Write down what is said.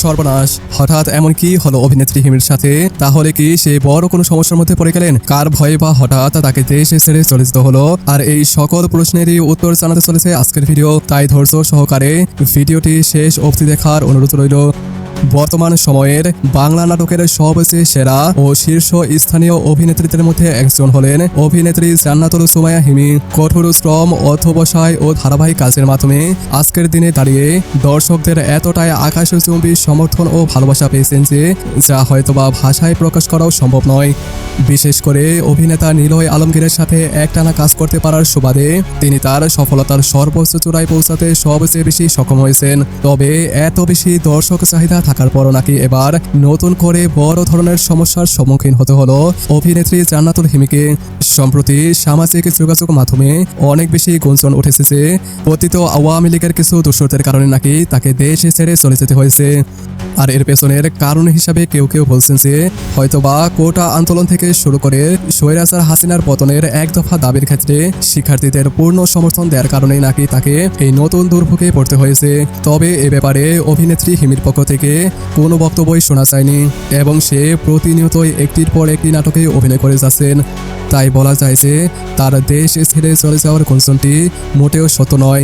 সর্বনাশ, হঠাৎ এমন কি হলো অভিনেত্রী হিমির সাথে? তাহলে কি সে বড় কোনো সমস্যার মধ্যে পড়ে গেলেন? কার ভয়ে বা হঠাৎ তাকে দেশ ছেড়ে চলে যেতে হলো? আর এই সকল প্রশ্নেরই উত্তর জানাতে চলেছে আজকের ভিডিও, তাই ধৈর্য সহকারে ভিডিওটি শেষ অবধি দেখার অনুরোধ রইল। বর্তমান সময়ের বাংলা নাটকের সবচেয়ে সেরা ও শীর্ষ স্থানীয় অভিনেত্রীদের মধ্যে একজন হলেন অভিনেত্রী জান্নাতুল সুমাইয়া হিমি। কঠোর শ্রম, অধ্যবসায় ও ধারাবাহিক কাজের মাধ্যমে আজকের দিনে দাঁড়িয়ে দর্শকদের এতটাই আকাশচুম্বী সমর্থন ও ভালোবাসা পেয়েছেন যে যা হয়তোবা ভাষায় প্রকাশ করাও সম্ভব নয়। বিশেষ করে অভিনেতা নিলয় আলমগীরের সাথে একটানা কাজ করতে পারার সুবাদে তিনি তার সফলতার সর্বোচ্চ চূড়ায় পৌঁছাতে সবচেয়ে বেশি সক্ষম হয়েছেন। তবে এত বেশি দর্শক চাহিদা থাকার পরও নাকি এবার নতুন করে বড় ধরনের সমস্যার সম্মুখীন হতে হলো অভিনেত্রী জান্নাতুল হিমিকে। সম্প্রতি সামাজিক যোগাযোগ মাধ্যমে অনেক বেশি গুঞ্জন উঠেছে যে পতিত আওয়ামী লীগের কিছু দুষ্টদের কারণে নাকি তাকে দেশ ছেড়ে চলে যেতে হয়েছে। আর এর পেছনের কারণ হিসাবে কেউ কেউ বলছেন যে হয়তোবা কোটা আন্দোলন থেকে শুরু করে স্বৈরাচার হাসিনার পতনের এক দফা দাবির ক্ষেত্রে শিক্ষার্থীদের পূর্ণ সমর্থন দেওয়ার কারণেই নাকি তাকে এই নতুন দুর্ভোগে পড়তে হয়েছে। তবে এ ব্যাপারে অভিনেত্রী হিমির পক্ষ থেকে কোনো বক্তব্যই শোনা যায়নি এবং সে প্রতিনিয়তই একটির পর একটি নাটকে অভিনয় করে যাচ্ছেন। তাই বলা যায় যে তার দেশ ছেড়ে চলে যাওয়ার গুঞ্জনটি মোটেও সত্য নয়।